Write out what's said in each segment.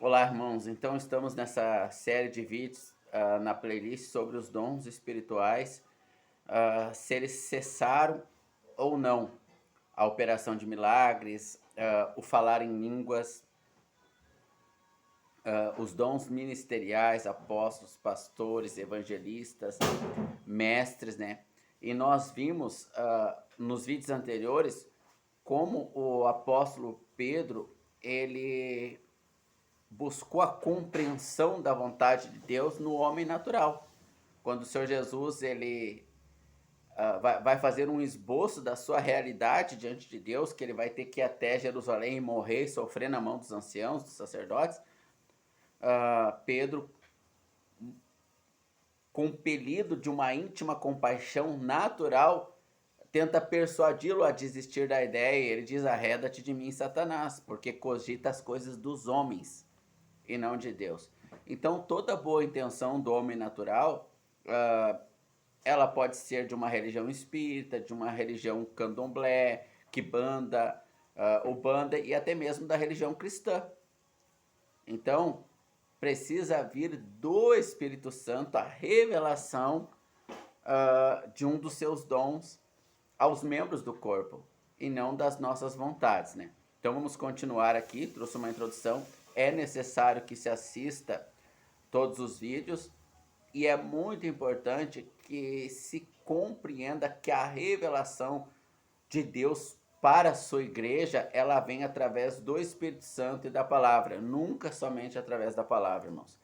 Olá, irmãos. Então, estamos nessa série de vídeos na playlist sobre os dons espirituais, se eles cessaram ou não, a operação de milagres, o falar em línguas, os dons ministeriais, apóstolos, pastores, evangelistas, mestres, né? E nós vimos nos vídeos anteriores como o apóstolo Pedro, ele buscou a compreensão da vontade de Deus no homem natural. Quando o Senhor Jesus ele vai fazer um esboço da sua realidade diante de Deus, que ele vai ter que ir até Jerusalém e morrer, sofrer na mão dos anciãos, dos sacerdotes, Pedro, compelido de uma íntima compaixão natural, tenta persuadi-lo a desistir da ideia. E ele diz: arreda-te de mim, Satanás, porque cogita as coisas dos homens e não de Deus. Então, toda boa intenção do homem natural, ela pode ser de uma religião espírita, de uma religião candomblé, quimbanda, ubanda e até mesmo da religião cristã. Então, precisa vir do Espírito Santo a revelação de um dos seus dons aos membros do corpo e não das nossas vontades, né? Então vamos continuar aqui, trouxe uma introdução. É necessário que se assista todos os vídeos e é muito importante que se compreenda que a revelação de Deus para a sua igreja, ela vem através do Espírito Santo e da palavra, nunca somente através da palavra, irmãos.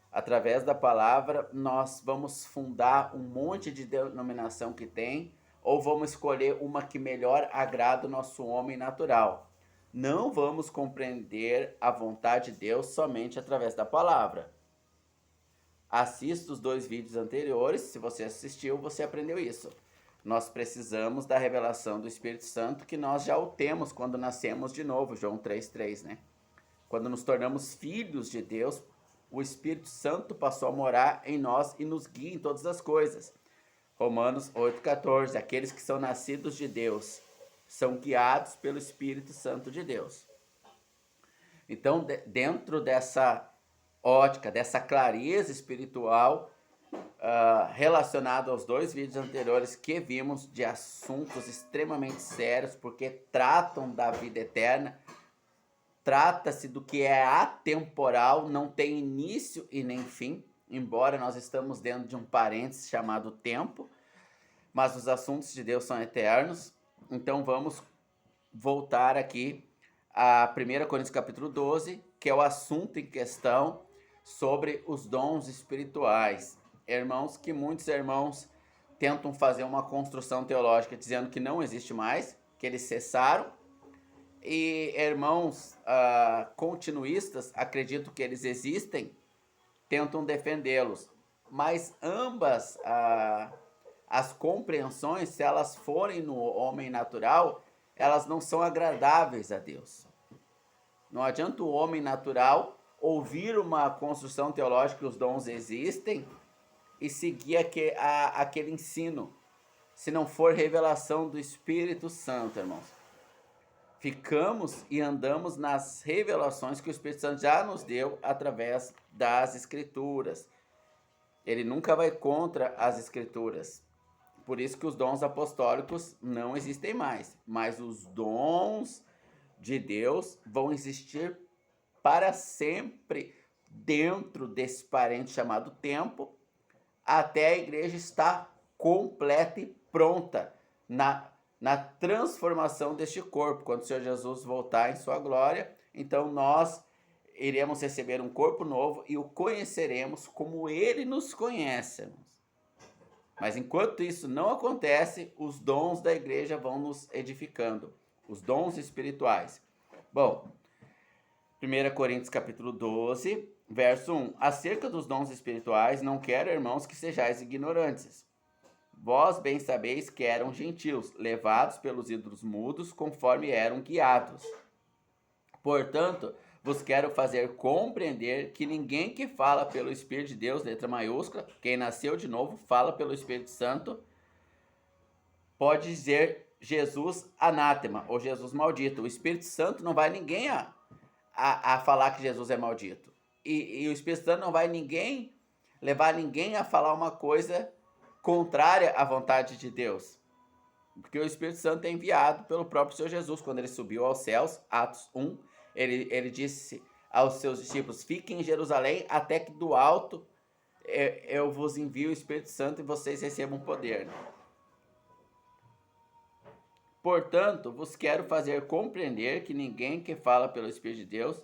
Através da palavra, nós vamos fundar um monte de denominação que tem, ou vamos escolher uma que melhor agrada o nosso homem natural. Não vamos compreender a vontade de Deus somente através da palavra. Assista os 2 vídeos anteriores, se você assistiu, você aprendeu isso. Nós precisamos da revelação do Espírito Santo, que nós já o temos quando nascemos de novo, João 3,3, né? Quando nos tornamos filhos de Deus, o Espírito Santo passou a morar em nós e nos guia em todas as coisas. Romanos 8,14, aqueles que são nascidos de Deus são guiados pelo Espírito Santo de Deus. Então, dentro dessa ótica, dessa clareza espiritual, relacionado aos 2 vídeos anteriores que vimos de assuntos extremamente sérios, porque tratam da vida eterna, trata-se do que é atemporal, não tem início e nem fim, embora nós estamos dentro de um parênteses chamado tempo, mas os assuntos de Deus são eternos. Então vamos voltar aqui a 1 Coríntios capítulo 12, que é o assunto em questão sobre os dons espirituais. Irmãos, que muitos irmãos tentam fazer uma construção teológica dizendo que não existe mais, que eles cessaram, e irmãos continuistas acreditam que eles existem, tentam defendê-los, mas ambas as compreensões, se elas forem no homem natural, elas não são agradáveis a Deus. Não adianta o homem natural ouvir uma construção teológica que os dons existem e seguir aquele ensino, se não for revelação do Espírito Santo, irmãos. Ficamos e andamos nas revelações que o Espírito Santo já nos deu através das Escrituras. Ele nunca vai contra as Escrituras. Por isso que os dons apostólicos não existem mais. Mas os dons de Deus vão existir para sempre dentro desse parente chamado tempo, até a igreja estar completa e pronta na transformação deste corpo. Quando o Senhor Jesus voltar em sua glória, então nós iremos receber um corpo novo e o conheceremos como ele nos conhece. Mas enquanto isso não acontece, os dons da igreja vão nos edificando, os dons espirituais. Bom, 1 Coríntios capítulo 12, verso 1. Acerca dos dons espirituais, não quero, irmãos, que sejais ignorantes. Vós bem sabeis que eram gentios, levados pelos ídolos mudos, conforme eram guiados. Portanto, vos quero fazer compreender que ninguém que fala pelo Espírito de Deus, letra maiúscula, quem nasceu de novo, fala pelo Espírito Santo, pode dizer Jesus anátema, ou Jesus maldito. O Espírito Santo não vai ninguém a falar que Jesus é maldito. E o Espírito Santo não vai levar ninguém a falar uma coisa contrária à vontade de Deus. Porque o Espírito Santo é enviado pelo próprio Senhor Jesus. Quando ele subiu aos céus, Atos 1, ele disse aos seus discípulos: fiquem em Jerusalém até que do alto eu vos envio o Espírito Santo e vocês recebam poder. Portanto, vos quero fazer compreender que ninguém que fala pelo Espírito de Deus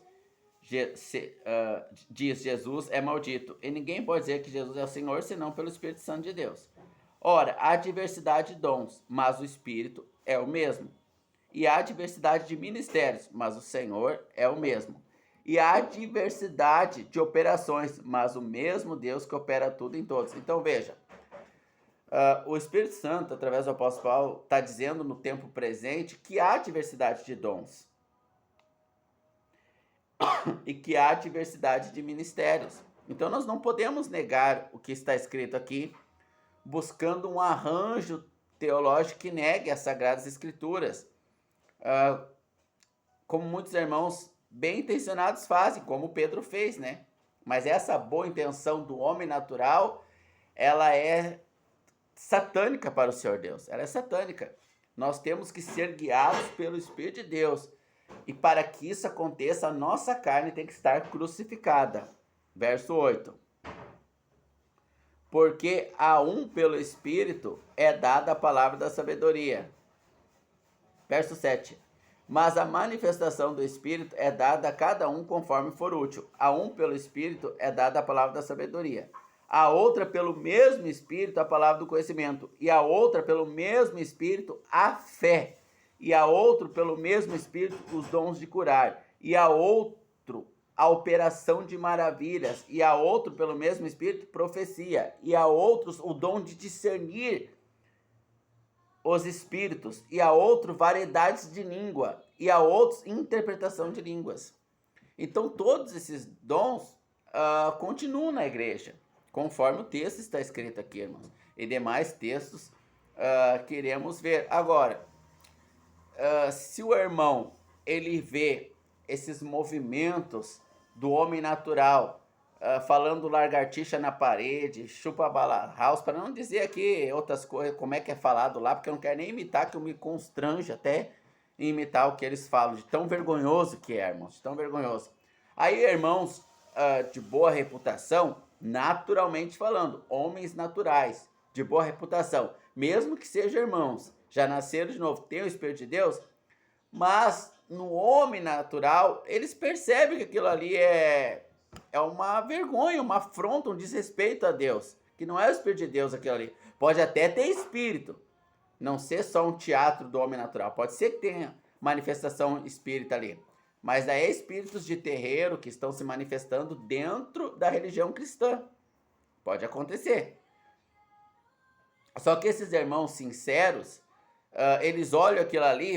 diz Jesus é maldito. E ninguém pode dizer que Jesus é o Senhor senão pelo Espírito Santo de Deus. Ora, há diversidade de dons, mas o Espírito é o mesmo. E há diversidade de ministérios, mas o Senhor é o mesmo. E há diversidade de operações, mas o mesmo Deus que opera tudo em todos. Então veja, o Espírito Santo, através do apóstolo Paulo, está dizendo no tempo presente que há diversidade de dons. E que há diversidade de ministérios. Então nós não podemos negar o que está escrito aqui, buscando um arranjo teológico que negue as Sagradas Escrituras. Como muitos irmãos bem intencionados fazem, como Pedro fez, né? Mas essa boa intenção do homem natural, ela é satânica para o Senhor Deus. Ela é satânica. Nós temos que ser guiados pelo Espírito de Deus. E para que isso aconteça, a nossa carne tem que estar crucificada. Verso 8. Porque a um pelo Espírito é dada a palavra da sabedoria. Verso 7. Mas a manifestação do Espírito é dada a cada um conforme for útil. A um pelo Espírito é dada a palavra da sabedoria. A outra pelo mesmo Espírito a palavra do conhecimento. E a outra pelo mesmo Espírito a fé. E a outro pelo mesmo Espírito os dons de curar. E a outro a operação de maravilhas, e a outro, pelo mesmo Espírito, profecia, e a outros o dom de discernir os espíritos, e a outro variedades de língua, e a outros interpretação de línguas. Então todos esses dons continuam na igreja, conforme o texto está escrito aqui, irmãos, e demais textos que iremos ver. Agora, se o irmão ele vê esses movimentos do homem natural, falando lagartixa na parede, chupa bala house, para não dizer aqui outras coisas, como é que é falado lá, porque eu não quero nem imitar, que eu me constranjo até em imitar o que eles falam, de tão vergonhoso que é, irmãos, de tão vergonhoso. Aí, irmãos de boa reputação, naturalmente falando, homens naturais, de boa reputação, mesmo que sejam irmãos, já nasceram de novo, tem o Espírito de Deus, mas no homem natural, eles percebem que aquilo ali é uma vergonha, uma afronta, um desrespeito a Deus, que não é o Espírito de Deus aquilo ali. Pode até ter espírito, não ser só um teatro do homem natural, pode ser que tenha manifestação espírita ali, mas é espíritos de terreiro que estão se manifestando dentro da religião cristã, pode acontecer. Só que esses irmãos sinceros, eles olham aquilo ali,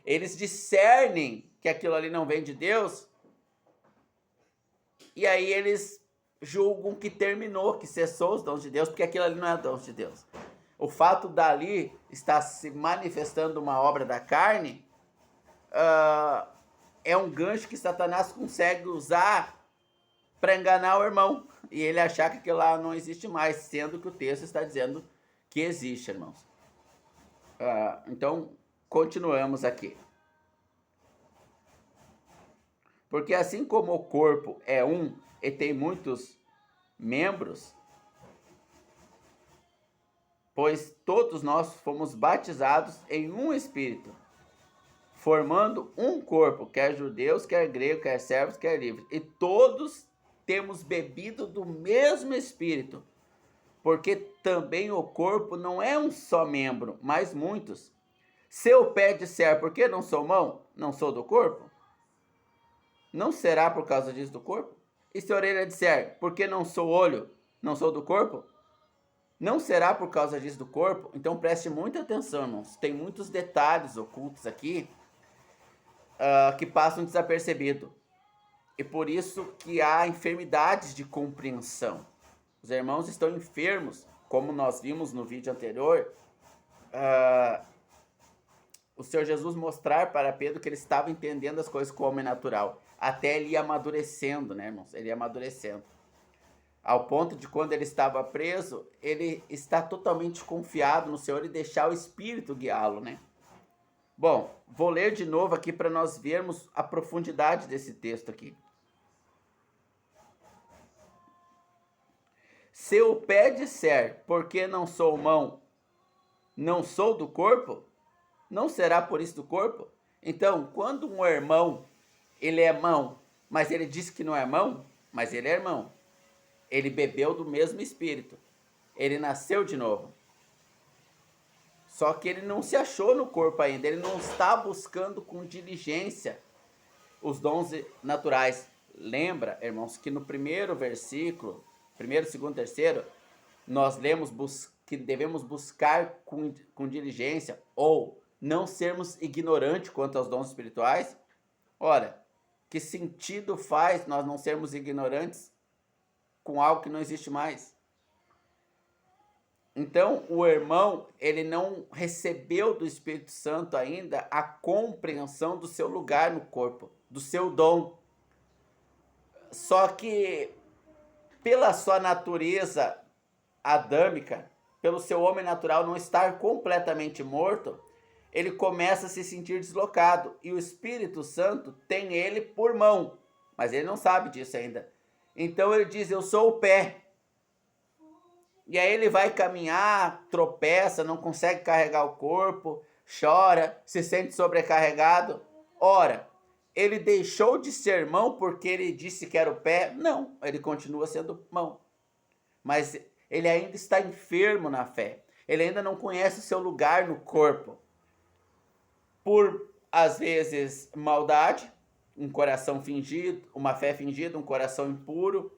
eles discernem que aquilo ali não vem de Deus, e aí eles julgam que terminou, que cessou os dons de Deus, porque aquilo ali não é dons de Deus. O fato dali estar se manifestando uma obra da carne, é um gancho que Satanás consegue usar para enganar o irmão, e ele achar que aquilo lá não existe mais, sendo que o texto está dizendo que existe, irmãos. Então, continuamos aqui. Porque assim como o corpo é um e tem muitos membros, pois todos nós fomos batizados em um Espírito, formando um corpo, quer judeus, quer gregos, quer servos, quer livres. E todos temos bebido do mesmo Espírito, porque também o corpo não é um só membro, mas muitos. Se o pé disser, por que não sou mão, não sou do corpo? Não será por causa disso do corpo? E se a orelha disser, por que não sou olho, não sou do corpo? Não será por causa disso do corpo? Então preste muita atenção, irmãos. Tem muitos detalhes ocultos aqui que passam desapercebidos. E por isso que há enfermidades de compreensão. Os irmãos estão enfermos, como nós vimos no vídeo anterior, o Senhor Jesus mostrar para Pedro que ele estava entendendo as coisas com o homem natural, até ele ir amadurecendo, né, irmãos? Ele ia amadurecendo. Ao ponto de quando ele estava preso, ele está totalmente confiado no Senhor e deixar o Espírito guiá-lo, né? Bom, vou ler de novo aqui para nós vermos a profundidade desse texto aqui. Se o pé disser, porque não sou mão, não sou do corpo, não será por isso do corpo? Então, quando um irmão, ele é mão, mas ele diz que não é mão, mas ele é irmão. Ele bebeu do mesmo Espírito. Ele nasceu de novo. Só que ele não se achou no corpo ainda. Ele não está buscando com diligência os dons naturais. Lembra, irmãos, que no primeiro versículo, primeiro, segundo, terceiro, nós lemos que devemos buscar com diligência ou não sermos ignorantes quanto aos dons espirituais. Ora, que sentido faz nós não sermos ignorantes com algo que não existe mais? Então, o irmão, ele não recebeu do Espírito Santo ainda a compreensão do seu lugar no corpo, do seu dom. Só que, pela sua natureza adâmica, pelo seu homem natural não estar completamente morto, ele começa a se sentir deslocado. E o Espírito Santo tem ele por mão, mas ele não sabe disso ainda. Então ele diz, eu sou o pé. E aí ele vai caminhar, tropeça, não consegue carregar o corpo, chora, se sente sobrecarregado. Ora, ele deixou de ser mão porque ele disse que era o pé? Não, ele continua sendo mão. Mas ele ainda está enfermo na fé. Ele ainda não conhece o seu lugar no corpo. Por, às vezes, maldade, um coração fingido, uma fé fingida, um coração impuro.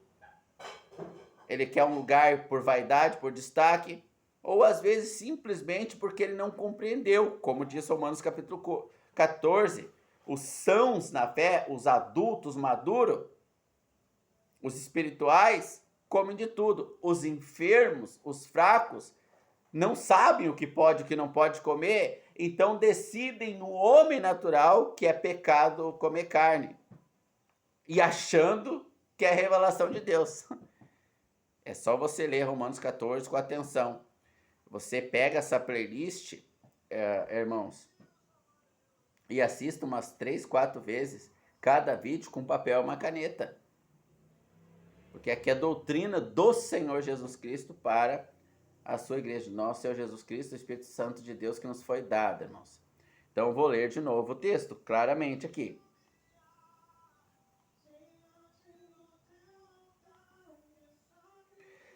Ele quer um lugar por vaidade, por destaque, ou às vezes simplesmente porque ele não compreendeu, como diz Romanos capítulo 14, os sãos na fé, os adultos maduros, os espirituais, comem de tudo. Os enfermos, os fracos, não sabem o que pode e o que não pode comer, então decidem no homem natural que é pecado comer carne, e achando que é a revelação de Deus. É só você ler Romanos 14 com atenção. Você pega essa playlist, irmãos, e assista umas 3, 4 vezes cada vídeo com papel e uma caneta. Porque aqui é a doutrina do Senhor Jesus Cristo para a sua igreja. Nosso Senhor Jesus Cristo, o Espírito Santo de Deus que nos foi dado, irmãos. Então, eu vou ler de novo o texto, claramente aqui.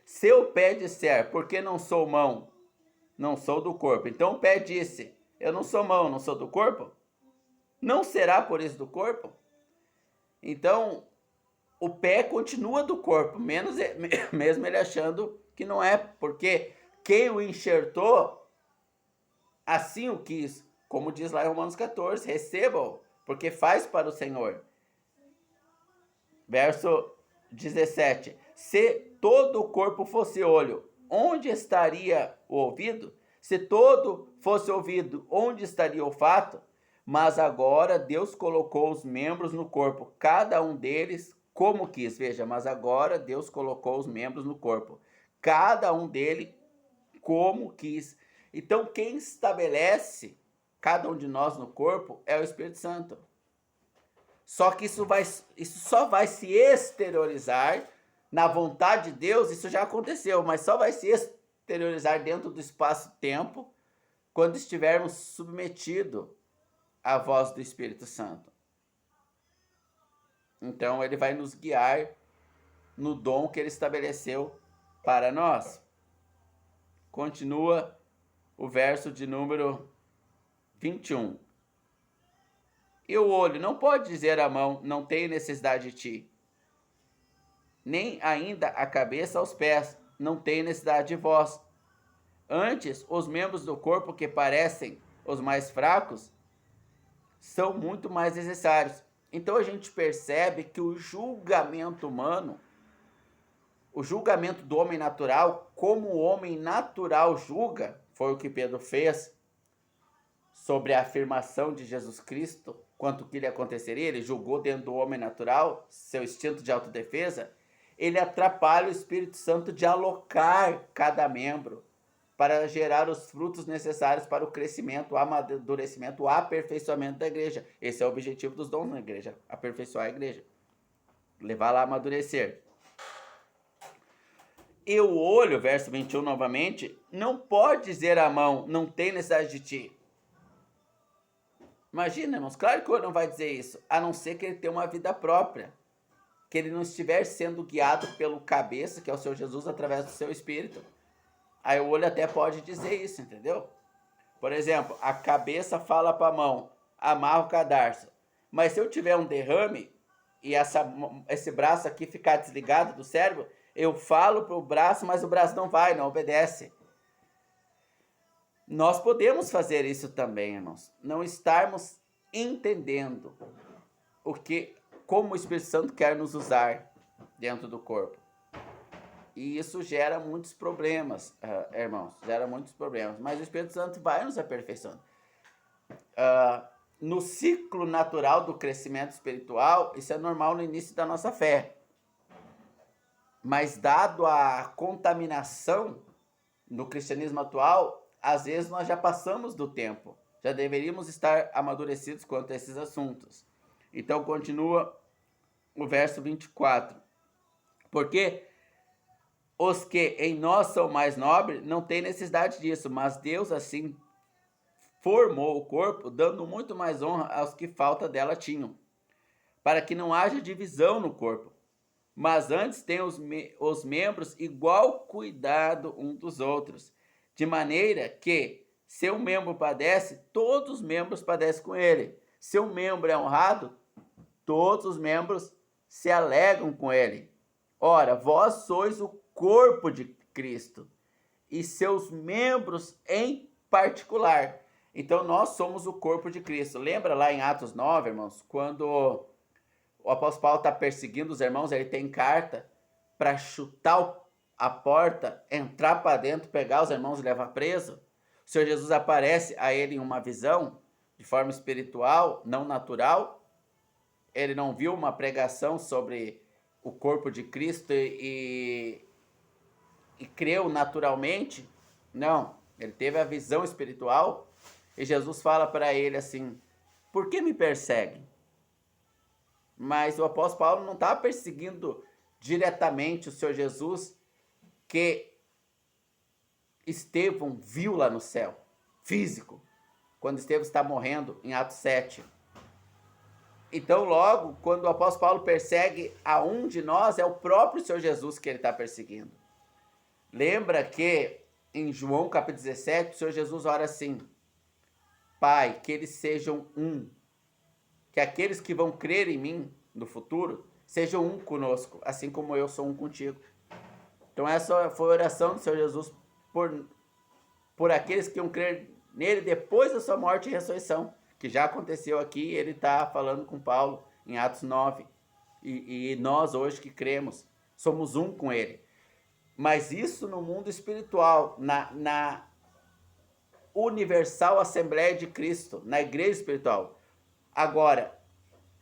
Se o pé disser, porque não sou mão, não sou do corpo. Então o pé disse, eu não sou mão, não sou do corpo. Não será por isso do corpo? Então, o pé continua do corpo, mesmo ele achando que não é, porque quem o enxertou, assim o quis. Como diz lá em Romanos 14, receba-o, porque faz para o Senhor. Verso 17. Se todo o corpo fosse olho, onde estaria o ouvido? Se todo fosse ouvido, onde estaria o olfato? Mas agora Deus colocou os membros no corpo, cada um deles como quis. Veja, mas agora Deus colocou os membros no corpo, cada um deles como quis. Então quem estabelece cada um de nós no corpo é o Espírito Santo. Só que isso só vai se exteriorizar na vontade de Deus, isso já aconteceu, mas só vai se exteriorizar dentro do espaço-tempo quando estivermos submetidos à voz do Espírito Santo. Então ele vai nos guiar no dom que ele estabeleceu para nós. Continua o verso de número 21. E o olho não pode dizer à mão, não tenho necessidade de ti. Nem ainda a cabeça aos pés, não tenho necessidade de vós. Antes, os membros do corpo que parecem os mais fracos, são muito mais necessários. Então a gente percebe que o julgamento humano, o julgamento do homem natural, como o homem natural julga, foi o que Pedro fez, sobre a afirmação de Jesus Cristo, quanto que lhe aconteceria, ele julgou dentro do homem natural, seu instinto de autodefesa, ele atrapalha o Espírito Santo de alocar cada membro para gerar os frutos necessários para o crescimento, o amadurecimento, o aperfeiçoamento da igreja. Esse é o objetivo dos dons na igreja, aperfeiçoar a igreja, levar lá a amadurecer. E o olho, verso 21 novamente, não pode dizer à mão, não tem necessidade de ti. Imagina, irmãos, claro que o olho não vai dizer isso, a não ser que ele tenha uma vida própria, que ele não estiver sendo guiado pelo cabeça, que é o Senhor Jesus, através do seu Espírito. Aí o olho até pode dizer isso, entendeu? Por exemplo, a cabeça fala para a mão, amarra o cadarço. Mas se eu tiver um derrame e esse braço aqui ficar desligado do cérebro, eu falo para o braço, mas o braço não vai, não obedece. Nós podemos fazer isso também, irmãos. Não estarmos entendendo como o Espírito Santo quer nos usar dentro do corpo. E isso gera muitos problemas, irmãos. Gera muitos problemas. Mas o Espírito Santo vai nos aperfeiçoando. No ciclo natural do crescimento espiritual, isso é normal no início da nossa fé. Mas dado a contaminação no cristianismo atual, às vezes nós já passamos do tempo. Já deveríamos estar amadurecidos quanto a esses assuntos. Então continua o verso 24. Porque os que em nós são mais nobres não têm necessidade disso, mas Deus assim formou o corpo, dando muito mais honra aos que falta dela tinham, para que não haja divisão no corpo, mas antes tenham os membros igual cuidado uns dos outros, de maneira que, se um membro padece, todos os membros padecem com ele. Se um membro é honrado, todos os membros se alegram com ele. Ora, vós sois o corpo de Cristo, e seus membros em particular. Então, nós somos o corpo de Cristo. Lembra lá em Atos 9, irmãos, quando o apóstolo Paulo está perseguindo os irmãos, ele tem carta para chutar a porta, entrar para dentro, pegar os irmãos e levar preso. O Senhor Jesus aparece a ele em uma visão, de forma espiritual, não natural. Ele não viu uma pregação sobre o corpo de Cristo e creu naturalmente. Não, ele teve a visão espiritual e Jesus fala para ele assim, por que me perseguem? Mas o apóstolo Paulo não estava perseguindo diretamente o Senhor Jesus, que Estevão viu lá no céu, físico, quando Estevão está morrendo em Atos 7. Então, logo, quando o apóstolo Paulo persegue a um de nós, é o próprio Senhor Jesus que ele está perseguindo. Lembra que em João capítulo 17, o Senhor Jesus ora assim, Pai, que eles sejam um, que aqueles que vão crer em mim no futuro, sejam um conosco, assim como eu sou um contigo. Então essa foi a oração do Senhor Jesus por aqueles que iam crer nele depois da sua morte e ressurreição, que já aconteceu aqui, ele está falando com Paulo em Atos 9. E nós hoje que cremos, somos um com ele. Mas isso no mundo espiritual, na universal Assembleia de Cristo, na igreja espiritual. Agora,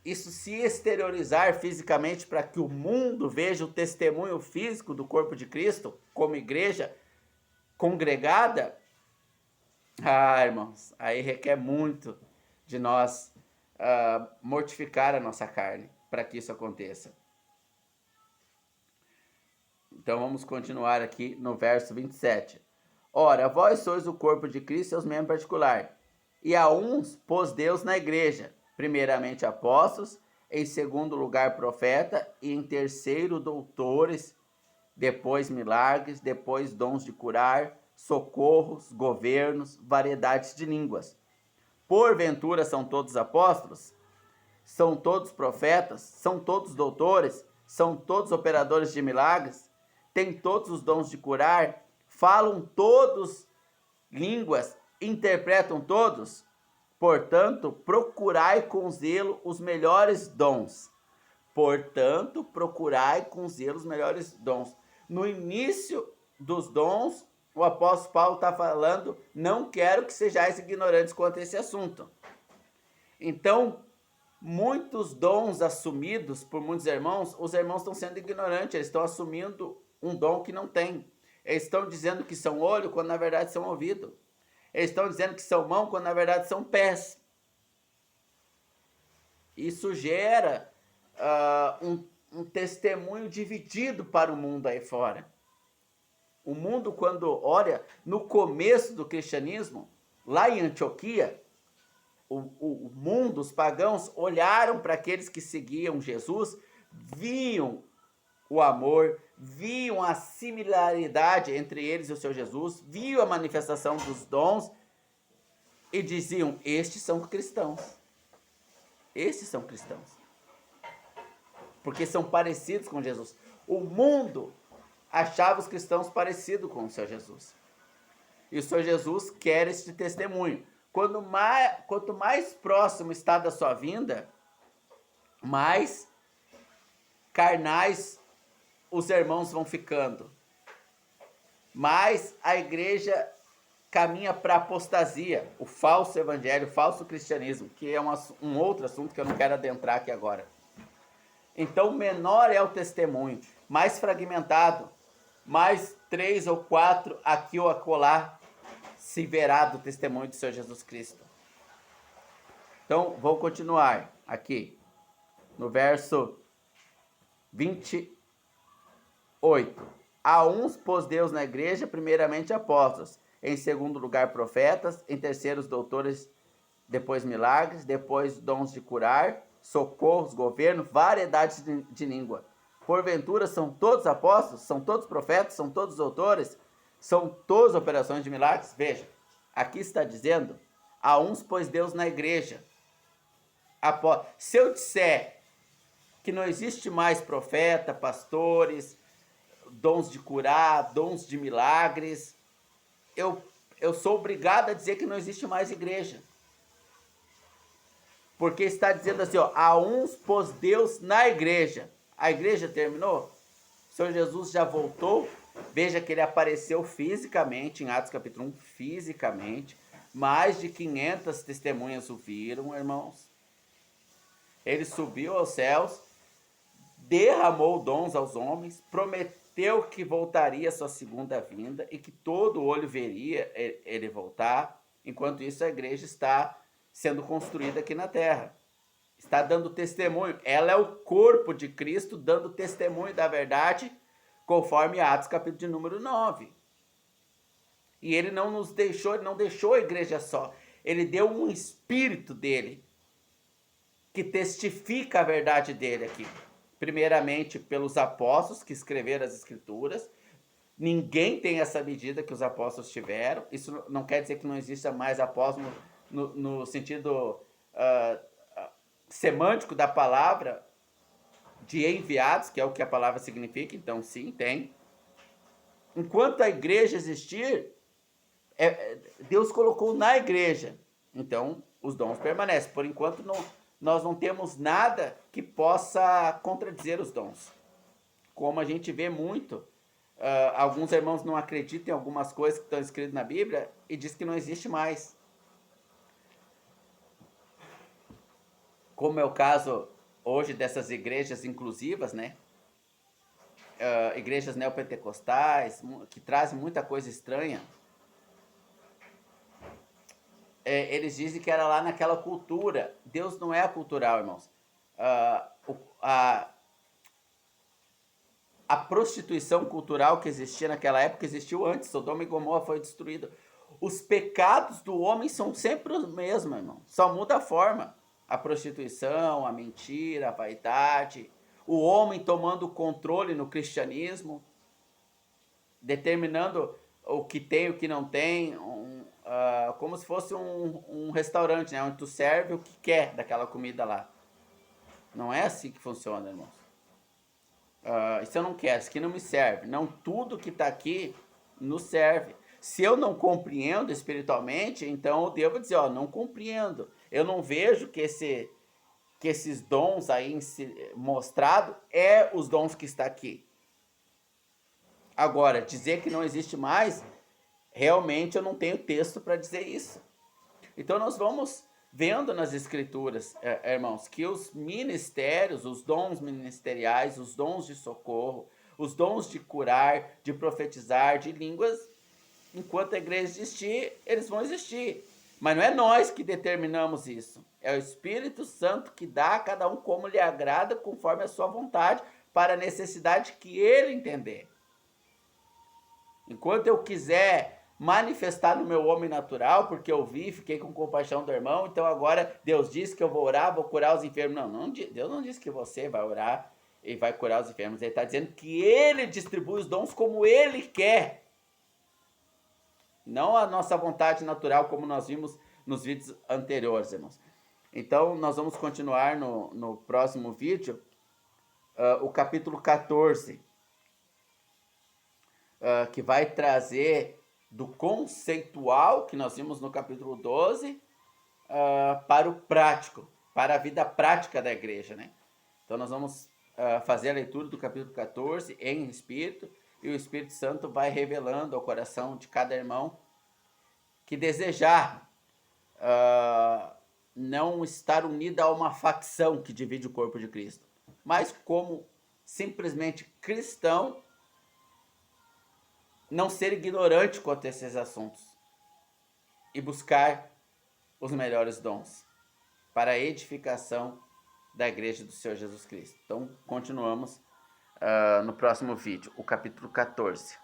isso se exteriorizar fisicamente para que o mundo veja o testemunho físico do corpo de Cristo como igreja congregada, irmãos, aí requer muito de nós mortificar a nossa carne para que isso aconteça. Então vamos continuar aqui no verso 27. Ora, vós sois o corpo de Cristo e seus membros em particular, e a uns pôs Deus na igreja, primeiramente apóstolos, em segundo lugar profeta, e em terceiro doutores, depois milagres, depois dons de curar, socorros, governos, variedades de línguas. Porventura são todos apóstolos? São todos profetas? São todos doutores? São todos operadores de milagres? Têm todos os dons de curar? Falam todos línguas? Interpretam todos? Portanto, procurai com zelo os melhores dons. No início dos dons, o apóstolo Paulo está falando, não quero que sejais ignorantes quanto a esse assunto. Então, muitos dons assumidos por muitos irmãos, os irmãos estão sendo ignorantes, eles estão assumindo um dom que não tem. Eles estão dizendo que são olho, quando na verdade são ouvido. Eles estão dizendo que são mão, quando na verdade são pés. Isso gera um testemunho dividido para o mundo aí fora. O mundo, quando olha, no começo do cristianismo, lá em Antioquia, o mundo, os pagãos, olharam para aqueles que seguiam Jesus, viam o amor, viam a similaridade entre eles e o seu Jesus, viam a manifestação dos dons e diziam, estes são cristãos. Estes são cristãos. Porque são parecidos com Jesus. O mundo achava os cristãos parecidos com o Senhor Jesus. E o Senhor Jesus quer este testemunho. Quanto mais próximo está da sua vinda, mais carnais os irmãos vão ficando. Mais a igreja caminha para a apostasia, o falso evangelho, o falso cristianismo, que é um outro assunto que eu não quero adentrar aqui agora. Então, menor é o testemunho, mais fragmentado, mais 3 ou 4 aqui ou acolá se verá do testemunho do Senhor Jesus Cristo. Então, vou continuar aqui, no verso 28. A uns pôs Deus na igreja, primeiramente apóstolos, em segundo lugar profetas, em terceiro doutores, depois milagres, depois dons de curar, socorros, governo, variedades de língua. Porventura são todos apóstolos, são todos profetas, são todos doutores, são todas operações de milagres? Veja, aqui está dizendo, a uns pôs Deus na igreja. Se eu disser que não existe mais profeta, pastores, dons de curar, dons de milagres, eu sou obrigado a dizer que não existe mais igreja. Porque está dizendo assim, ó, a uns pôs Deus na igreja. A igreja terminou? O Senhor Jesus já voltou. Veja que ele apareceu fisicamente, em Atos capítulo 1, fisicamente. Mais de 500 testemunhas o viram, irmãos. Ele subiu aos céus, derramou dons aos homens, prometeu que voltaria a sua segunda vinda e que todo olho veria ele voltar. Enquanto isso, a igreja está sendo construída aqui na terra. Está dando testemunho. Ela é o corpo de Cristo dando testemunho da verdade, conforme Atos capítulo de número 9. E ele não nos deixou, ele não deixou a igreja só. Ele deu um espírito dele, que testifica a verdade dele aqui. Primeiramente pelos apóstolos que escreveram as escrituras. Ninguém tem essa medida que os apóstolos tiveram. Isso não quer dizer que não exista mais apóstolo no sentido semântico da palavra, de enviados, que é o que a palavra significa. Então sim, tem. Enquanto a igreja existir, Deus colocou na igreja. Então os dons permanecem. Por enquanto nós não temos nada que possa contradizer os dons. Como a gente vê muito, alguns irmãos não acreditam em algumas coisas que estão escritas na Bíblia e diz que não existe mais. Como é o caso hoje dessas igrejas inclusivas, né? Igrejas neopentecostais, que trazem muita coisa estranha. Eles dizem que era lá naquela cultura. Deus não é cultural, irmãos. A prostituição cultural que existia naquela época existiu antes. Sodoma e Gomorra foi destruída. Os pecados do homem são sempre os mesmos, irmão. Só muda a forma. A prostituição, a mentira, a vaidade. O homem tomando controle no cristianismo, determinando o que tem e o que não tem, como se fosse um restaurante, né, onde tu serve o que quer daquela comida lá. Não é assim que funciona, irmãos. Isso eu não quero, isso aqui não me serve. Não, tudo que está aqui nos serve. Se eu não compreendo espiritualmente, então eu devo dizer, não compreendo. Eu não vejo que esses dons aí mostrado os dons que está aqui. Agora, dizer que não existe mais realmente eu não tenho texto para dizer isso. Então nós vamos vendo nas escrituras, irmãos, que os ministérios, os dons ministeriais, os dons de socorro, os dons de curar, de profetizar, de línguas, enquanto a igreja existir, eles vão existir. Mas não é nós que determinamos isso. É o Espírito Santo que dá a cada um como lhe agrada, conforme a sua vontade, para a necessidade que ele entender. Enquanto eu quiser manifestar no meu homem natural, porque eu vi, fiquei com compaixão do irmão, então agora Deus disse que eu vou orar, vou curar os enfermos. Não, Deus não disse que você vai orar e vai curar os enfermos. Ele está dizendo que ele distribui os dons como ele quer. Não a nossa vontade natural, como nós vimos nos vídeos anteriores, irmãos. Então, nós vamos continuar no próximo vídeo, o capítulo 14, que vai trazer do conceitual, que nós vimos no capítulo 12, para o prático, para a vida prática da igreja, né? Então, nós vamos fazer a leitura do capítulo 14 em espírito, e o Espírito Santo vai revelando ao coração de cada irmão que desejar não estar unido a uma facção que divide o corpo de Cristo, mas como simplesmente cristão, não ser ignorante quanto a esses assuntos e buscar os melhores dons para a edificação da igreja do Senhor Jesus Cristo. Então, continuamos no próximo vídeo, o capítulo 14.